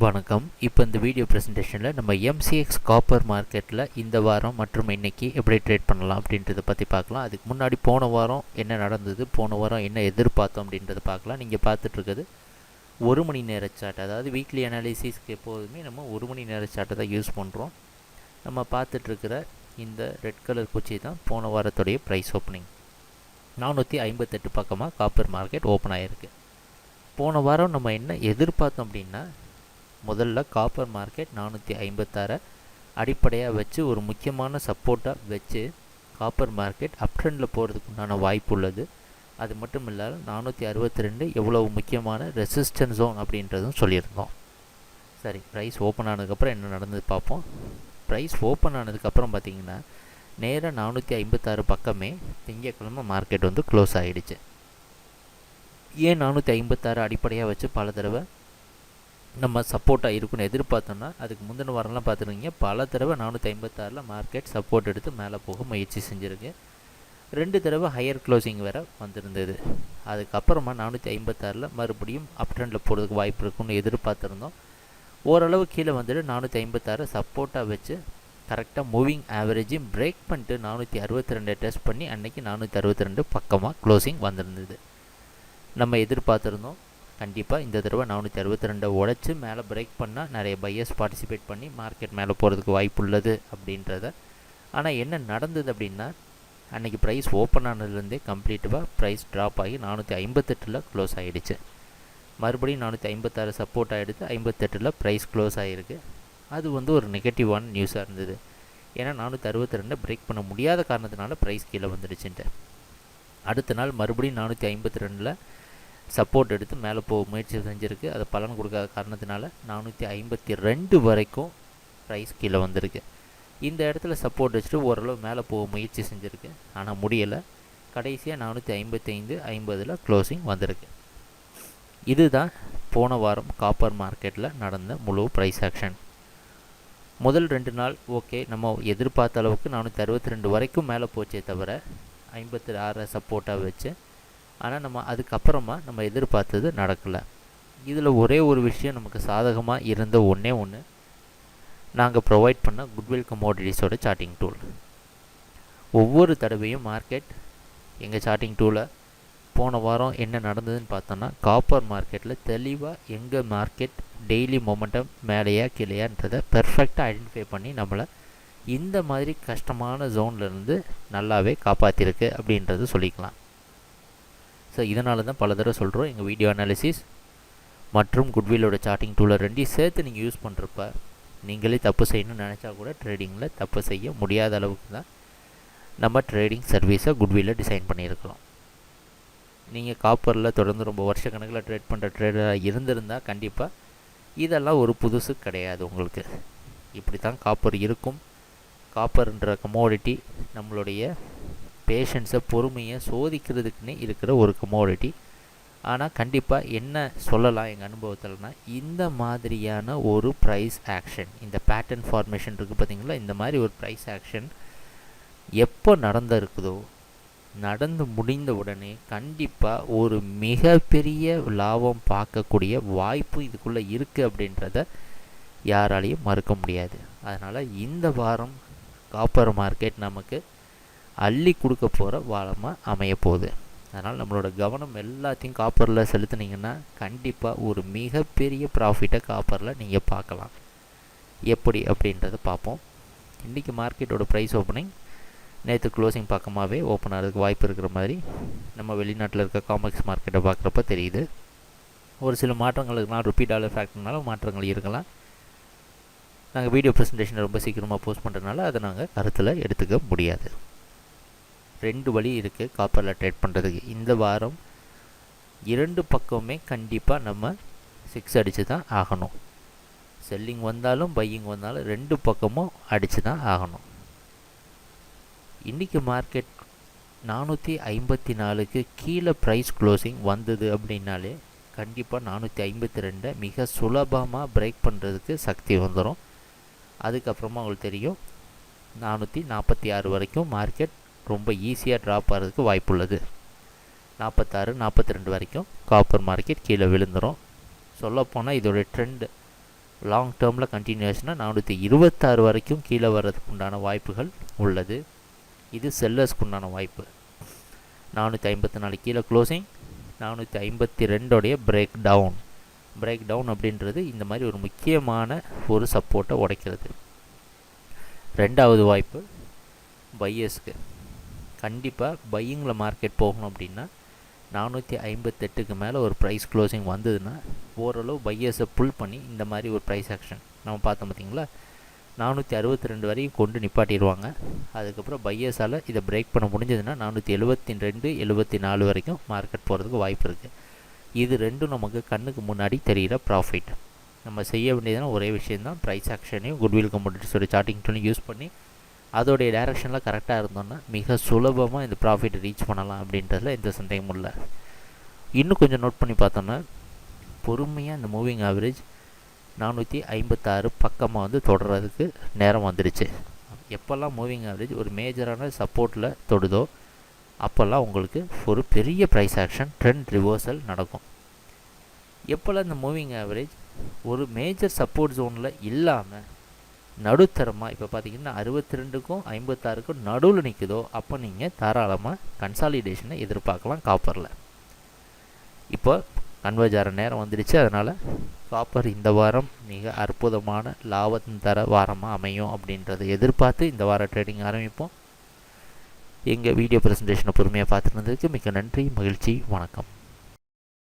வணக்கம். இப்போ இந்த வீடியோ ப்ரெசன்டேஷனில் நம்ம எம்சிஎக்ஸ் காப்பர் மார்க்கெட்டில் இந்த வாரம் மற்றும் இன்றைக்கி எப்படி ட்ரேட் பண்ணலாம் அப்படின்றத பற்றி பார்க்கலாம். அதுக்கு முன்னாடி போன வாரம் என்ன நடந்தது, போன வாரம் என்ன எதிர்பார்த்தோம் அப்படின்றத பார்க்கலாம். நீங்கள் பார்த்துட்ருக்குது ஒரு மணி நேர சார்ட், அதாவது வீக்லி அனாலிசிஸ்க்கு எப்போதுமே நம்ம ஒரு மணி நேர சார்ட்டை தான் யூஸ் பண்ணுறோம். நம்ம பார்த்துட்ருக்கிற இந்த ரெட் கலர் குச்சி தான் போன வாரத்துடைய ப்ரைஸ் ஓப்பனிங். 458 பக்கமாக காப்பர் மார்க்கெட் ஓப்பன் ஆகிருக்கு. போன வாரம் நம்ம என்ன எதிர்பார்த்தோம் அப்படின்னா, முதல்ல காப்பர் மார்க்கெட் 456 அடிப்படையாக வச்சு ஒரு முக்கியமான சப்போர்ட்டாக வச்சு காப்பர் மார்க்கெட் அப் ட்ரெண்டில் போகிறதுக்கு உண்டான வாய்ப்பு உள்ளது. அது மட்டும் இல்லாமல் 462 எவ்வளவு முக்கியமான ரெசிஸ்டன்ஸ் ஜோன் அப்படின்றதும் சொல்லியிருந்தோம். சரி, ப்ரைஸ் ஓப்பன் ஆனதுக்கப்புறம் என்ன நடந்தது பார்ப்போம். ப்ரைஸ் ஓப்பன் ஆனதுக்கப்புறம் பார்த்திங்கன்னா நேராக 456 பக்கமே திங்கக்கிழமை மார்க்கெட் வந்து க்ளோஸ் ஆகிடுச்சு. ஏன் 456 அடிப்படையாக வச்சு பல தடவை நம்ம சப்போர்ட்டாக இருக்குன்னு எதிர்பார்த்தோம்னா, அதுக்கு முந்தின வாரம்லாம் பார்த்துருக்கீங்க, பல தடவை 456 மார்க்கெட் சப்போர்ட் எடுத்து மேலே போக முயற்சி செஞ்சுருக்கு. 2 தடவை ஹையர் க்ளோசிங் வேறு வந்திருந்தது. அதுக்கப்புறமா 456 மறுபடியும் அப் ட்ரெண்டில் போகிறதுக்கு வாய்ப்பு இருக்குன்னு எதிர்பார்த்துருந்தோம். ஓரளவு கீழே வந்துட்டு 456 சப்போர்ட்டாக வச்சு கரெக்டாக மூவிங் ஆவரேஜையும் பிரேக் பண்ணிட்டு 462 டெஸ்ட் பண்ணி அன்றைக்கி 462 பக்கமாக க்ளோசிங் வந்திருந்தது. நம்ம எதிர்பார்த்துருந்தோம் கண்டிப்பாக இந்த தடவை 462 உடச்சி மேலே பிரேக் பண்ணால் நிறைய பையர்ஸ் பார்ட்டிசிபேட் பண்ணி மார்க்கெட் மேலே போகிறதுக்கு வாய்ப்பு உள்ளது அப்படின்றத. ஆனால் என்ன நடந்தது அப்படின்னா, அன்றைக்கி ப்ரைஸ் ஓப்பன் ஆனதுலேருந்தே கம்ப்ளீட்டாக ப்ரைஸ் ட்ராப் ஆகி 458 க்ளோஸ் ஆகிடுச்சு. மறுபடியும் 456 சப்போர்ட் ஆகிடுது, 58 ப்ரைஸ் க்ளோஸ் ஆகிருக்கு. அது வந்து ஒரு நெகட்டிவான நியூஸாக இருந்தது. ஏன்னா 462 பிரேக் பண்ண முடியாத காரணத்தினால ப்ரைஸ் கீழே வந்துடுச்சுன்ட்டு. அடுத்த நாள் மறுபடியும் 452 சப்போர்ட் எடுத்து மேலே போக முயற்சி செஞ்சுருக்கு. அது பலன் கொடுக்காத காரணத்தினால 452 வரைக்கும் ப்ரைஸ் கீழே வந்திருக்கு. இந்த இடத்துல சப்போர்ட் வச்சுட்டு ஓரளவு மேலே போக முயற்சி செஞ்சுருக்கு, ஆனால் முடியலை. கடைசியாக 455 50 க்ளோசிங் வந்திருக்கு. இதுதான் போன வாரம் காப்பர் மார்க்கெட்டில் நடந்த முழு ப்ரைஸ் ஆக்ஷன். முதல் 2 நாள் ஓகே, நம்ம எதிர்பார்த்த அளவுக்கு 462 வரைக்கும் மேலே போச்சே தவிர 56 சப்போர்ட்டாக வச்சு. ஆனால் நம்ம அதுக்கப்புறமா நம்ம எதிர்பார்த்தது நடக்கலை. இதில் ஒரே ஒரு விஷயம் நமக்கு சாதகமாக இருந்த ஒன்றே ஒன்று, நாங்கள் ப்ரொவைட் பண்ண குட்வில் கமோடிட்டிஸோட சார்ட்டிங் டூல். ஒவ்வொரு தடவையும் மார்க்கெட் எங்கள் சார்ட்டிங் டூலை போன வாரம் என்ன நடந்ததுன்னு பார்த்தோன்னா, காப்பர் மார்க்கெட்டில் தெளிவாக எங்கள் மார்க்கெட் டெய்லி மொமெண்டம் மேலேயா கீழேயான்றதை பெர்ஃபெக்டாக ஐடென்டிஃபை பண்ணி நம்மளை இந்த மாதிரி கஷ்டமான ஜோன்லேருந்து நல்லாவே காப்பாற்றிருக்கு அப்படின்றது சொல்லிக்கலாம். ஸோ இதனால தான் பல தடவை சொல்கிறோம், எங்கள் வீடியோ அனாலிசிஸ் மற்றும் குட்வில்லோட சார்ட்டிங் டூலை ரெண்டையும் சேர்த்து நீங்கள் யூஸ் பண்ணுறப்ப நீங்களே தப்பு செய்யணும்னு நினச்சா கூட ட்ரேடிங்கில் தப்பு செய்ய முடியாத அளவுக்கு தான் நம்ம ட்ரேடிங் சர்வீஸை குட்வில்ல டிசைன் பண்ணியிருக்கிறோம். நீங்கள் காப்பரில் தொடர்ந்து ரொம்ப வருஷக்கணக்கில் ட்ரேட் பண்ணுற ட்ரேடராக இருந்திருந்தால் கண்டிப்பாக இதெல்லாம் ஒரு புதுசு கிடையாது உங்களுக்கு. இப்படி தான் காப்பர் இருக்கும். காப்பர்ன்ற கமோடிட்டி நம்மளுடைய பேஷன்ஸை பொறுமையை சோதிக்கிறதுக்குன்னே இருக்கிற ஒரு கமோடிட்டி. ஆனால் கண்டிப்பாக என்ன சொல்லலாம் எங்கள் அனுபவத்தில்னா, இந்த மாதிரியான ஒரு ப்ரைஸ் ஆக்ஷன், இந்த பேட்டர்ன் ஃபார்மேஷன் இருக்குது பார்த்திங்களா, இந்த மாதிரி ஒரு ப்ரைஸ் ஆக்ஷன் எப்போ நடந்திருக்குதோ நடந்து முடிந்த உடனே கண்டிப்பாக ஒரு மிகப்பெரிய லாபம் பார்க்கக்கூடிய வாய்ப்பு இதுக்குள்ளே இருக்குது அப்படின்றத யாராலையும் மறுக்க முடியாது. அதனால் இந்த வாரம் காப்பர் மார்க்கெட் நமக்கு அள்ளி கொடுக்க போகிற வாரமாக அமையப்போகுது. அதனால் நம்மளோட கவனம் எல்லாத்தையும் காப்பரில் செலுத்துனீங்கன்னா கண்டிப்பாக ஒரு மிகப்பெரிய ப்ராஃபிட்டை காப்பரில் நீங்கள் பார்க்கலாம். எப்படி அப்படின்றத பார்ப்போம். இன்றைக்கி மார்க்கெட்டோட ப்ரைஸ் ஓப்பனிங் நேற்று க்ளோசிங் பக்கமாகவே ஓப்பன் ஆகிறதுக்கு வாய்ப்பு இருக்கிற மாதிரி நம்ம வெளிநாட்டில் இருக்க காமெக்ஸ் மார்க்கெட்டை பார்க்குறப்ப தெரியுது. ஒரு சில மாற்றங்கள் இருக்கலாம், ருப்பி டாலர் ஃபேக்டர்னால மாற்றங்கள் இருக்கலாம். நாங்கள் வீடியோ ப்ரெசன்டேஷனை ரொம்ப சீக்கிரமாக போஸ்ட் பண்ணுறதுனால அதை நாங்கள் கருத்தில் எடுத்துக்க முடியாது. 2 வழி இருக்குது காப்பரில் ட்ரேட் பண்ணுறதுக்கு. இந்த வாரம் 2 பக்கமே கண்டிப்பாக நம்ம 6 அடித்து தான் ஆகணும். செல்லிங் வந்தாலும் பையிங் வந்தாலும் 2 பக்கமும் அடித்து தான் ஆகணும். இன்றைக்கி மார்க்கெட் 454க்கு கீழே ப்ரைஸ் க்ளோசிங் வந்தது அப்படின்னாலே கண்டிப்பாக 452 மிக சுலபமாக பிரேக் பண்ணுறதுக்கு சக்தி வந்துடும். அதுக்கப்புறமா உங்களுக்கு தெரியும் 446 வரைக்கும் மார்க்கெட் ரொம்ப ஈஸியாக ட்ராப் ஆகிறதுக்கு வாய்ப்பு உள்ளது. 46 42 வரைக்கும் காப்பர் மார்க்கெட் கீழே விழுந்துடும். சொல்லப்போனால் இதோடைய ட்ரெண்டு லாங் டேர்மில் கண்டினியூஷனாக 426 வரைக்கும் கீழே வர்றதுக்கு உண்டான வாய்ப்புகள் உள்ளது. இது செல்லர்ஸ்க்கு உண்டான வாய்ப்பு. 454 கீழே க்ளோசிங், 452 பிரேக் டவுன் அப்படின்றது இந்த மாதிரி ஒரு முக்கியமான ஒரு சப்போர்ட்டை உடைக்கிறது. ரெண்டாவது வாய்ப்பு பையர்ஸ்க்கு. கண்டிப்பாக பையிங்கில் மார்க்கெட் போகணும் அப்படின்னா 458க்கு மேலே ஒரு ப்ரைஸ் க்ளோசிங் வந்ததுன்னா ஓரளவு பையர்ஸை புல் பண்ணி இந்த மாதிரி ஒரு ப்ரைஸ் ஆக்ஷன் நம்ம பார்த்தோம் பார்த்திங்களா, 462 வரையும் கொண்டு நிப்பாட்டிடுவாங்க. அதுக்கப்புறம் பையர்ஸால் இதை பிரேக் பண்ண முடிஞ்சதுன்னா 472 74 வரைக்கும் மார்க்கெட் போகிறதுக்கு வாய்ப்பு இருக்குது. இது ரெண்டும் நமக்கு கண்ணுக்கு முன்னாடி தெரிகிற ப்ராஃபிட். நம்ம செய்ய வேண்டியதுனா ஒரே விஷயந்தான், ப்ரைஸ் ஆக்ஷனையும் குட்வில் கமோடிட்டிஸோட சார்ட்டிங் டூலையும் யூஸ் பண்ணி அதோடைய டைரக்ஷனில் கரெக்டாக இருந்தோன்னா மிக சுலபமாக இந்த ப்ராஃபிட்டை ரீச் பண்ணலாம் அப்படின்றதுல எந்த சந்தேகமும் இல்லை. இன்னும் கொஞ்சம் நோட் பண்ணி பார்த்தோன்னா பொறுமையாக இந்த மூவிங் ஆவரேஜ் 456 பக்கமாக தொடர்றதுக்கு நேரம் வந்துடுச்சு. எப்போல்லாம் மூவிங் ஆவரேஜ் ஒரு மேஜரான சப்போர்ட்டில் தொடுதோ அப்போல்லாம் உங்களுக்கு ஒரு பெரிய ப்ரைஸ் ஆக்ஷன் ட்ரெண்ட் ரிவர்சல் நடக்கும். எப்போல்லாம் இந்த மூவிங் ஆவரேஜ் ஒரு மேஜர் சப்போர்ட் ஜோனில் இல்லாமல் நடுத்தரமாக இப்போ பார்த்தீங்கன்னா 62க்கும் 56க்கும் நடுவில் நிற்குதோ அப்போ நீங்கள் தாராளமாக கன்சாலிடேஷனை எதிர்பார்க்கலாம் காப்பரில். இப்போ கன்வர்ஜ் ஆகிற நேரம் வந்துடுச்சு. அதனால் காப்பர் இந்த வாரம் மிக அற்புதமான லாபத்தின் தர வாரமாக அமையும் அப்படின்றத எதிர்பார்த்து இந்த வாரம் ட்ரேடிங் ஆரம்பிப்போம். எங்கள் வீடியோ ப்ரெசன்டேஷனை பொறுமையாக பார்த்துட்டு இருந்ததுக்கு மிக நன்றி, மகிழ்ச்சி, வணக்கம்.